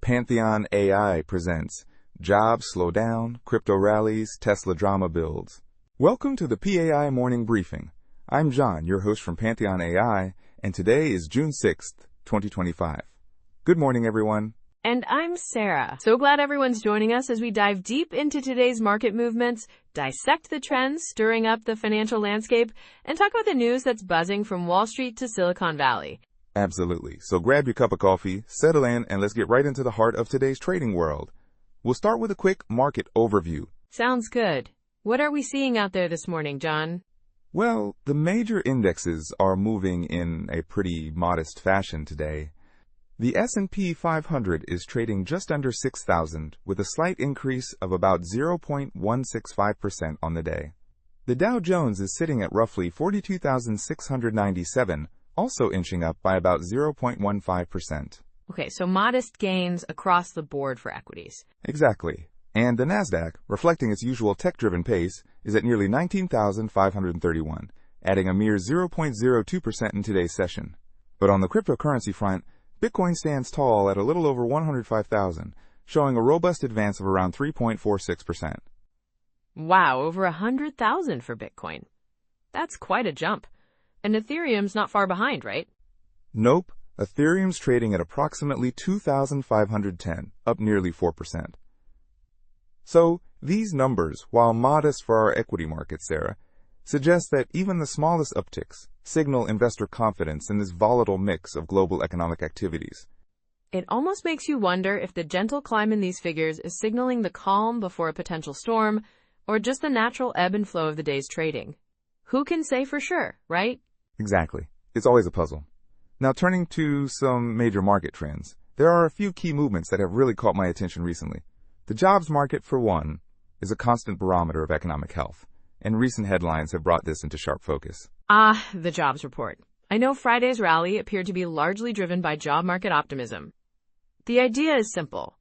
PantheonAI presents Jobs Slow Down, Crypto Rallies, Tesla Drama Builds. Welcome to the PAI Morning Briefing. I'm John, your host from PantheonAI, and today is June 6th, 2025. Good morning, everyone. And I'm Sarah. So glad everyone's joining us as we dive deep into today's market movements, dissect the trends stirring up the financial landscape, and talk about the news that's buzzing from Wall Street to Silicon Valley. Absolutely. So grab your cup of coffee, settle in, and let's get right into the heart of today's trading world. We'll start with a quick market overview. Sounds good. What are we seeing out there this morning, John? Well, the major indexes are moving in a pretty modest fashion today. The S&P 500 is trading just under 6,000 with a slight increase of about 0.165% on the day. The Dow Jones is sitting at roughly 42,697, also inching up by about 0.15%. Okay, so modest gains across the board for equities. Exactly. And the Nasdaq, reflecting its usual tech-driven pace, is at nearly 19,531, adding a mere 0.02% in today's session. But on the cryptocurrency front, Bitcoin stands tall at a little over 105,000, showing a robust advance of around 3.46%. Wow, over 100,000 for Bitcoin. That's quite a jump. And Ethereum's not far behind, right? Nope. Ethereum's trading at approximately 2,510, up nearly 4%. So, these numbers, while modest for our equity market, Sarah, suggest that even the smallest upticks signal investor confidence in this volatile mix of global economic activities. It almost makes you wonder if the gentle climb in these figures is signaling the calm before a potential storm, or just the natural ebb and flow of the day's trading. Who can say for sure, right? Exactly. It's always a puzzle. Now, turning to some major market trends, there are a few key movements that have really caught my attention recently. The jobs market, for one, is a constant barometer of economic health, and recent headlines have brought this into sharp focus. The jobs report. I know Friday's rally appeared to be largely driven by job market optimism. The idea is simple.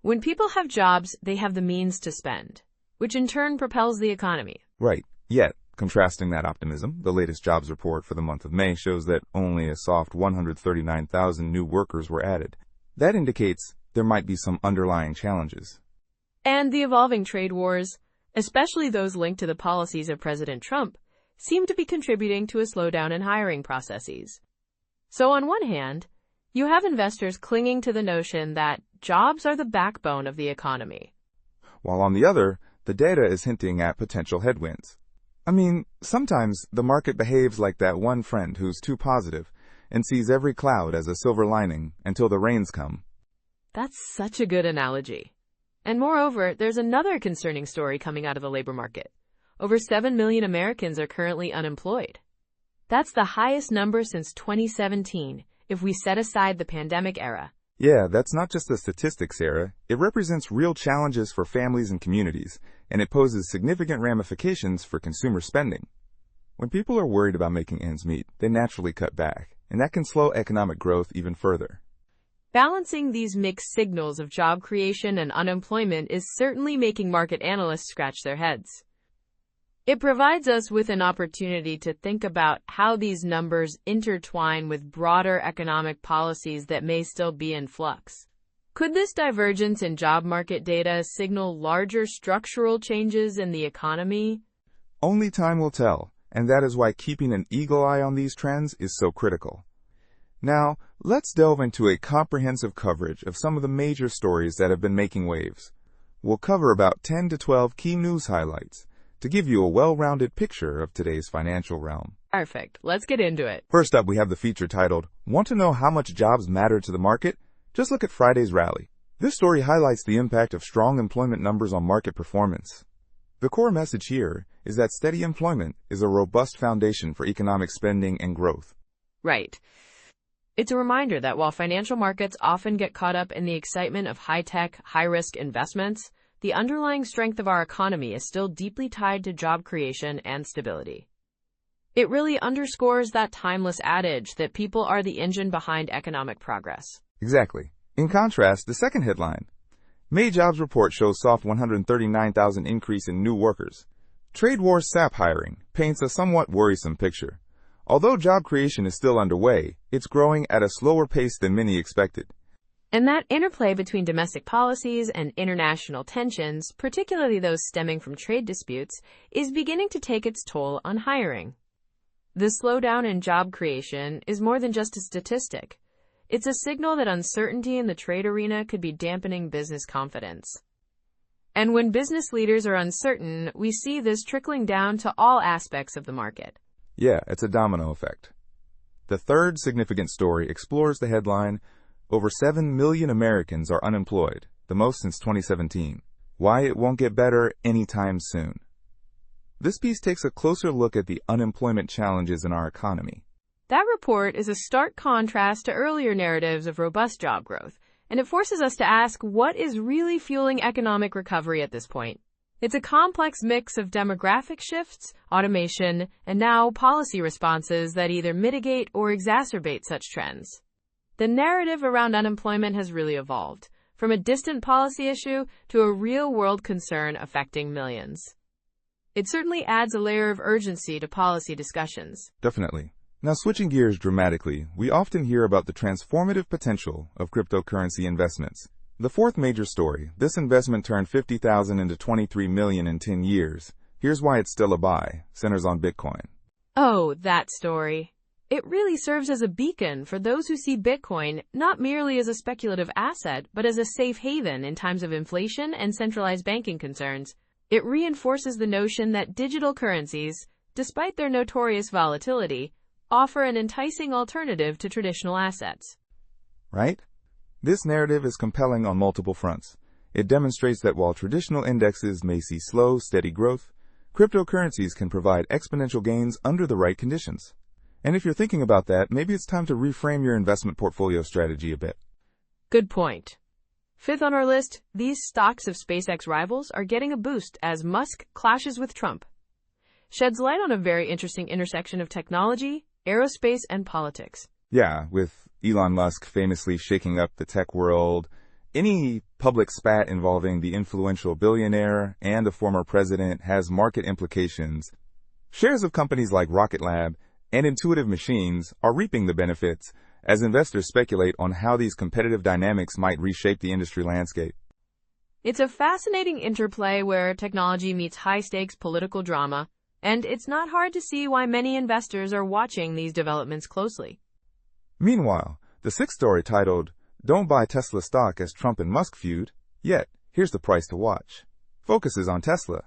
When people have jobs, they have the means to spend, which in turn propels the economy. Right. Yet, contrasting that optimism, the latest jobs report for the month of May shows that only a soft 139,000 new workers were added. That indicates there might be some underlying challenges. And the evolving trade wars, especially those linked to the policies of President Trump, seem to be contributing to a slowdown in hiring processes. So on one hand, you have investors clinging to the notion that jobs are the backbone of the economy. While on the other, the data is hinting at potential headwinds. I mean, sometimes the market behaves like that one friend who's too positive and sees every cloud as a silver lining until the rains come. That's such a good analogy. And moreover, there's another concerning story coming out of the labor market. Over 7 million Americans are currently unemployed. That's the highest number since 2017, if we set aside the pandemic era. Yeah, that's not just a statistic, Sarah. It represents real challenges for families and communities, and it poses significant ramifications for consumer spending. When people are worried about making ends meet, they naturally cut back, and that can slow economic growth even further. Balancing these mixed signals of job creation and unemployment is certainly making market analysts scratch their heads. It provides us with an opportunity to think about how these numbers intertwine with broader economic policies that may still be in flux. Could this divergence in job market data signal larger structural changes in the economy? Only time will tell, and that is why keeping an eagle eye on these trends is so critical. Now, let's delve into a comprehensive coverage of some of the major stories that have been making waves. We'll cover about 10 to 12 key news highlights to give you a well-rounded picture of today's financial realm. Perfect. Let's get into it. First up, we have the feature titled, Want to know how much jobs matter to the market? Just look at Friday's rally. This story highlights the impact of strong employment numbers on market performance. The core message here is that steady employment is a robust foundation for economic spending and growth. Right. It's a reminder that while financial markets often get caught up in the excitement of high-tech, high-risk investments, the underlying strength of our economy is still deeply tied to job creation and stability. It really underscores that timeless adage that people are the engine behind economic progress. Exactly. In contrast, the second headline, May jobs report shows soft 139,000 increase in new workers. Trade wars sap hiring paints a somewhat worrisome picture. Although job creation is still underway, it's growing at a slower pace than many expected. And that interplay between domestic policies and international tensions, particularly those stemming from trade disputes, is beginning to take its toll on hiring. The slowdown in job creation is more than just a statistic. It's a signal that uncertainty in the trade arena could be dampening business confidence. And when business leaders are uncertain, we see this trickling down to all aspects of the market. Yeah, it's a domino effect. The third significant story explores the headline, "Over 7 million Americans are unemployed, the most since 2017. Why it won't get better anytime soon." This piece takes a closer look at the unemployment challenges in our economy. That report is a stark contrast to earlier narratives of robust job growth, and it forces us to ask what is really fueling economic recovery at this point. It's a complex mix of demographic shifts, automation, and now policy responses that either mitigate or exacerbate such trends. The narrative around unemployment has really evolved, from a distant policy issue to a real-world concern affecting millions. It certainly adds a layer of urgency to policy discussions. Definitely. Now, switching gears dramatically, we often hear about the transformative potential of cryptocurrency investments. The fourth major story, this investment turned 50,000 into 23 million in 10 years. Here's why it's still a buy, centers on Bitcoin. Oh, that story. It really serves as a beacon for those who see Bitcoin not merely as a speculative asset, but as a safe haven in times of inflation and centralized banking concerns. It reinforces the notion that digital currencies, despite their notorious volatility, offer an enticing alternative to traditional assets. Right? This narrative is compelling on multiple fronts. It demonstrates that while traditional indexes may see slow, steady growth, cryptocurrencies can provide exponential gains under the right conditions. And if you're thinking about that, maybe it's time to reframe your investment portfolio strategy a bit. Good point. Fifth on our list, these stocks of SpaceX rivals are getting a boost as Musk clashes with Trump. Sheds light on a very interesting intersection of technology, aerospace, and politics. Yeah, with Elon Musk famously shaking up the tech world, any public spat involving the influential billionaire and a former president has market implications. Shares of companies like Rocket Lab and Intuitive Machines are reaping the benefits as investors speculate on how these competitive dynamics might reshape the industry landscape. It's a fascinating interplay where technology meets high-stakes political drama, and it's not hard to see why many investors are watching these developments closely. Meanwhile, the sixth story titled, "Don't Buy Tesla Stock as Trump and Musk Feud, Yet Here's the Price to Watch," focuses on Tesla.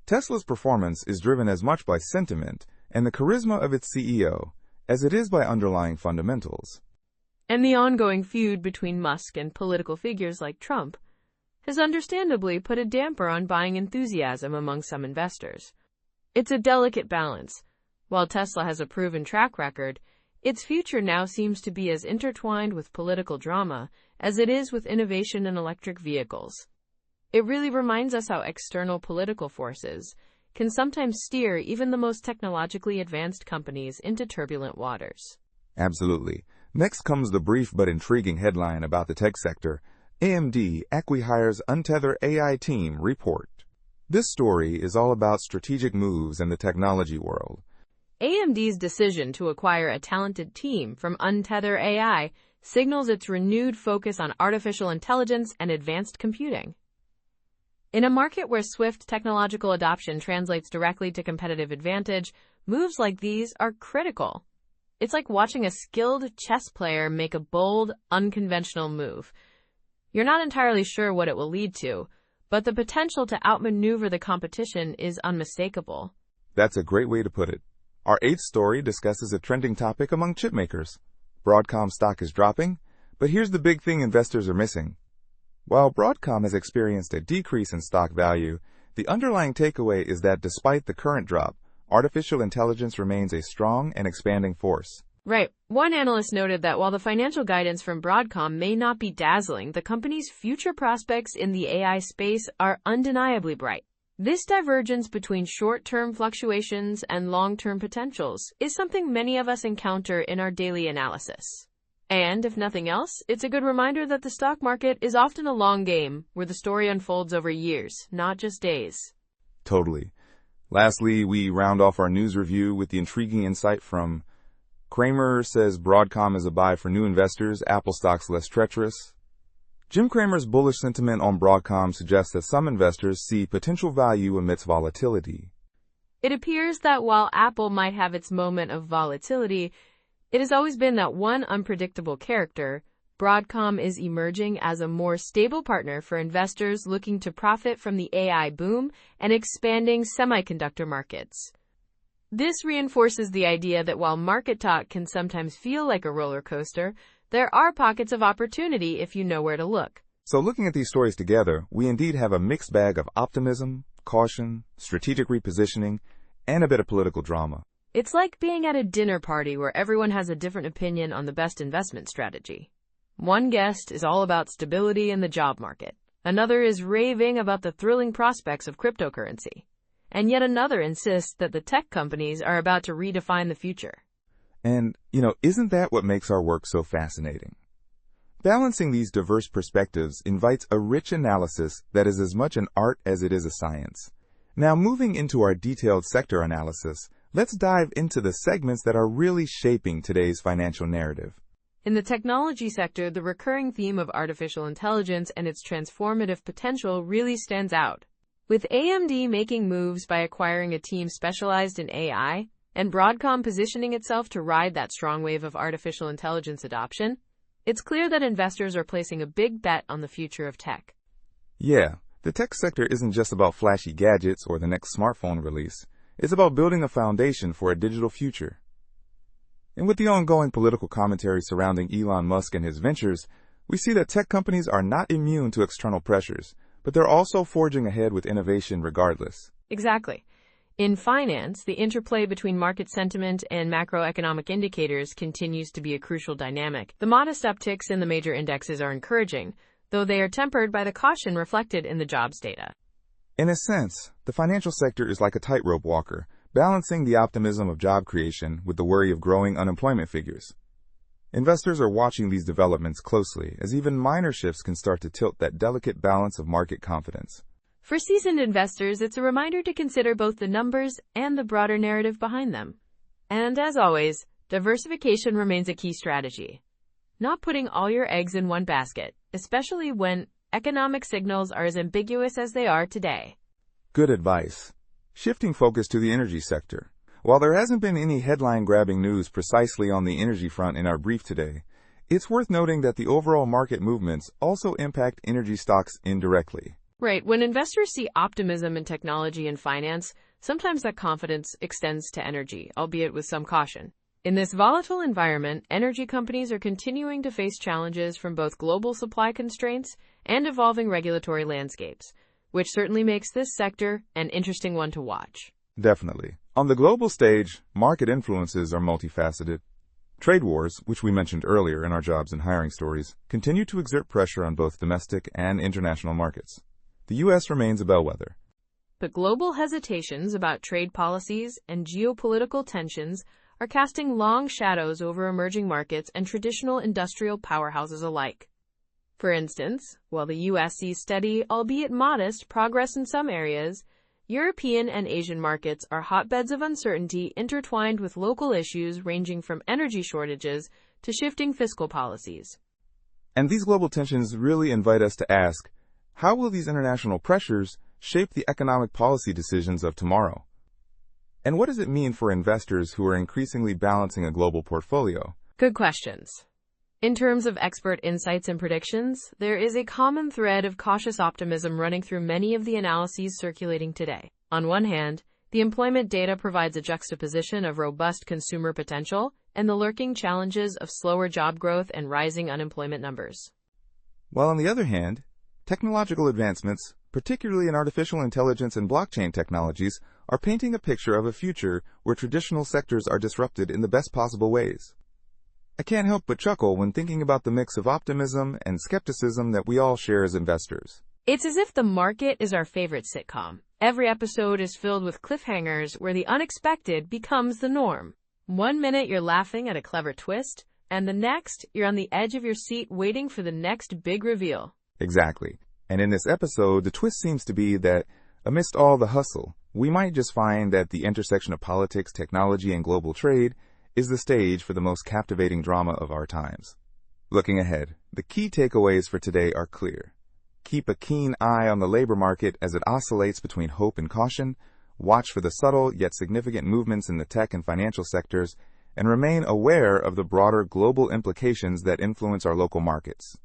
Tesla's performance is driven as much by sentiment and the charisma of its CEO as it is by underlying fundamentals. And the ongoing feud between Musk and political figures like Trump has understandably put a damper on buying enthusiasm among some investors. It's a delicate balance. While Tesla has a proven track record, its future now seems to be as intertwined with political drama as it is with innovation in electric vehicles. It really reminds us how external political forces can sometimes steer even the most technologically advanced companies into turbulent waters. Absolutely. Next comes the brief but intriguing headline about the tech sector, AMD acqui-hires Untether AI team report. This story is all about strategic moves in the technology world. AMD's decision to acquire a talented team from Untether AI signals its renewed focus on artificial intelligence and advanced computing. In a market where swift technological adoption translates directly to competitive advantage, moves like these are critical. It's like watching a skilled chess player make a bold, unconventional move. You're not entirely sure what it will lead to, but the potential to outmaneuver the competition is unmistakable. That's a great way to put it. Our eighth story discusses a trending topic among chip makers. Broadcom stock is dropping, but here's the big thing investors are missing. While Broadcom has experienced a decrease in stock value, the underlying takeaway is that despite the current drop, artificial intelligence remains a strong and expanding force. Right. One analyst noted that while the financial guidance from Broadcom may not be dazzling, the company's future prospects in the AI space are undeniably bright. This divergence between short-term fluctuations and long-term potentials is something many of us encounter in our daily analysis. And, if nothing else, it's a good reminder that the stock market is often a long game, where the story unfolds over years, not just days. Totally. Lastly, we round off our news review with the intriguing insight from Kramer says Broadcom is a buy for new investors, Apple stock's less treacherous. Jim Cramer's bullish sentiment on Broadcom suggests that some investors see potential value amidst volatility. It appears that while Apple might have its moment of volatility, it has always been that one unpredictable character. Broadcom is emerging as a more stable partner for investors looking to profit from the AI boom and expanding semiconductor markets. This reinforces the idea that while market talk can sometimes feel like a roller coaster, there are pockets of opportunity if you know where to look. So looking at these stories together, we indeed have a mixed bag of optimism, caution, strategic repositioning, and a bit of political drama. It's like being at a dinner party where everyone has a different opinion on the best investment strategy. One guest is all about stability in the job market. Another is raving about the thrilling prospects of cryptocurrency. And yet another insists that the tech companies are about to redefine the future. And, isn't that what makes our work so fascinating? Balancing these diverse perspectives invites a rich analysis that is as much an art as it is a science. Now, moving into our detailed sector analysis, let's dive into the segments that are really shaping today's financial narrative. In the technology sector, the recurring theme of artificial intelligence and its transformative potential really stands out. With AMD making moves by acquiring a team specialized in AI, and Broadcom positioning itself to ride that strong wave of artificial intelligence adoption, it's clear that investors are placing a big bet on the future of tech. Yeah, the tech sector isn't just about flashy gadgets or the next smartphone release. It's about building a foundation for a digital future. And with the ongoing political commentary surrounding Elon Musk and his ventures, we see that tech companies are not immune to external pressures, but they're also forging ahead with innovation regardless. Exactly. In finance, the interplay between market sentiment and macroeconomic indicators continues to be a crucial dynamic. The modest upticks in the major indexes are encouraging, though they are tempered by the caution reflected in the jobs data. In a sense, the financial sector is like a tightrope walker, balancing the optimism of job creation with the worry of growing unemployment figures. Investors are watching these developments closely, as even minor shifts can start to tilt that delicate balance of market confidence. For seasoned investors, it's a reminder to consider both the numbers and the broader narrative behind them. And as always, diversification remains a key strategy. Not putting all your eggs in one basket, especially when economic signals are as ambiguous as they are today. Good advice. Shifting focus to the energy sector. While there hasn't been any headline-grabbing news precisely on the energy front in our brief today, it's worth noting that the overall market movements also impact energy stocks indirectly. Right. When investors see optimism in technology and finance, sometimes that confidence extends to energy, albeit with some caution. In this volatile environment, energy companies are continuing to face challenges from both global supply constraints and evolving regulatory landscapes, which certainly makes this sector an interesting one to watch. Definitely. On the global stage, market influences are multifaceted. Trade wars, which we mentioned earlier in our jobs and hiring stories, continue to exert pressure on both domestic and international markets. The U.S. remains a bellwether. But global hesitations about trade policies and geopolitical tensions are casting long shadows over emerging markets and traditional industrial powerhouses alike. For instance, while the U.S. sees steady, albeit modest, progress in some areas, European and Asian markets are hotbeds of uncertainty intertwined with local issues ranging from energy shortages to shifting fiscal policies. And these global tensions really invite us to ask, how will these international pressures shape the economic policy decisions of tomorrow? And what does it mean for investors who are increasingly balancing a global portfolio? Good questions. In terms of expert insights and predictions, there is a common thread of cautious optimism running through many of the analyses circulating today. On one hand, the employment data provides a juxtaposition of robust consumer potential and the lurking challenges of slower job growth and rising unemployment numbers. While on the other hand, technological advancements, particularly in artificial intelligence and blockchain technologies, are painting a picture of a future where traditional sectors are disrupted in the best possible ways. I can't help but chuckle when thinking about the mix of optimism and skepticism that we all share as investors. It's as if the market is our favorite sitcom. Every episode is filled with cliffhangers where the unexpected becomes the norm. One minute you're laughing at a clever twist, and the next you're on the edge of your seat waiting for the next big reveal. Exactly. And in this episode, the twist seems to be that, amidst all the hustle, we might just find that the intersection of politics, technology, and global trade is the stage for the most captivating drama of our times. Looking ahead, the key takeaways for today are clear. Keep a keen eye on the labor market as it oscillates between hope and caution, watch for the subtle yet significant movements in the tech and financial sectors, and remain aware of the broader global implications that influence our local markets.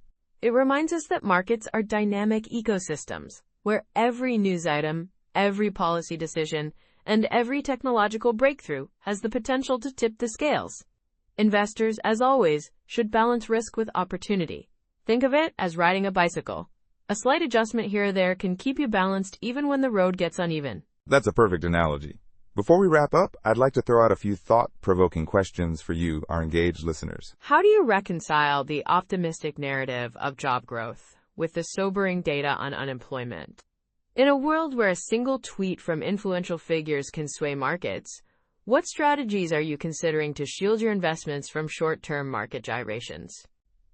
It reminds us that markets are dynamic ecosystems, where every news item, every policy decision, and every technological breakthrough has the potential to tip the scales. Investors, as always, should balance risk with opportunity. Think of it as riding a bicycle. A slight adjustment here or there can keep you balanced even when the road gets uneven. That's a perfect analogy. Before we wrap up, I'd like to throw out a few thought-provoking questions for you, our engaged listeners. How do you reconcile the optimistic narrative of job growth with the sobering data on unemployment? In a world where a single tweet from influential figures can sway markets, what strategies are you considering to shield your investments from short-term market gyrations?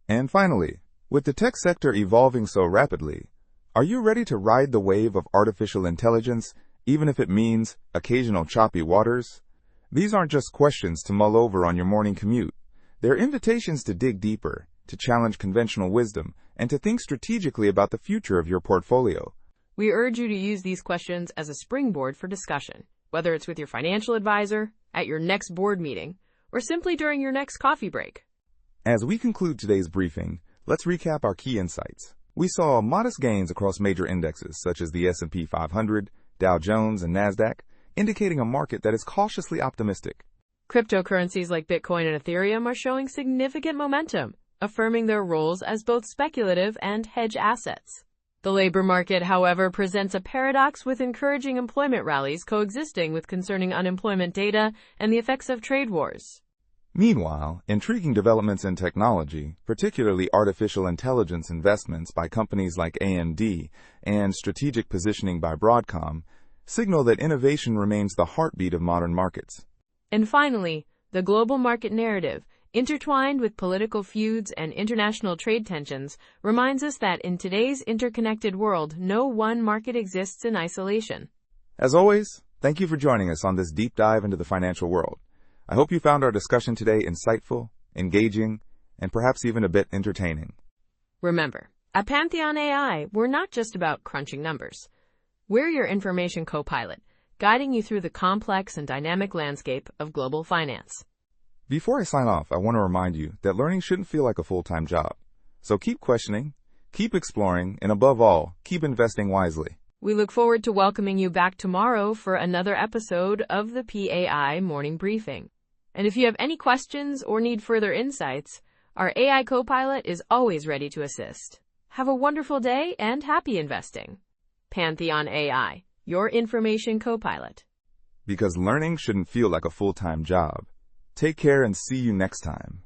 And finally, with the tech sector evolving so rapidly, are you ready to ride the wave of artificial intelligence, even if it means occasional choppy waters? These aren't just questions to mull over on your morning commute. They're invitations to dig deeper, to challenge conventional wisdom, and to think strategically about the future of your portfolio. We urge you to use these questions as a springboard for discussion, whether it's with your financial advisor, at your next board meeting, or simply during your next coffee break. As we conclude today's briefing, let's recap our key insights. We saw modest gains across major indexes such as the S&P 500, Dow Jones, and Nasdaq, indicating a market that is cautiously optimistic. Cryptocurrencies like Bitcoin and Ethereum are showing significant momentum, affirming their roles as both speculative and hedge assets. The labor market, however, presents a paradox with encouraging employment rallies coexisting with concerning unemployment data and the effects of trade wars. Meanwhile, intriguing developments in technology, particularly artificial intelligence investments by companies like AMD and strategic positioning by Broadcom, signal that innovation remains the heartbeat of modern markets. And finally, the global market narrative, intertwined with political feuds and international trade tensions, reminds us that in today's interconnected world, no one market exists in isolation. As always, thank you for joining us on this deep dive into the financial world. I hope you found our discussion today insightful, engaging, and perhaps even a bit entertaining. Remember, at PantheonAI, we're not just about crunching numbers. We're your information copilot, guiding you through the complex and dynamic landscape of global finance. Before I sign off, I want to remind you that learning shouldn't feel like a full-time job. So keep questioning, keep exploring, and above all, keep investing wisely. We look forward to welcoming you back tomorrow for another episode of the PAI Morning Briefing. And if you have any questions or need further insights, our AI copilot is always ready to assist. Have a wonderful day and happy investing. Pantheon AI, your information copilot. Because learning shouldn't feel like a full-time job. Take care and see you next time.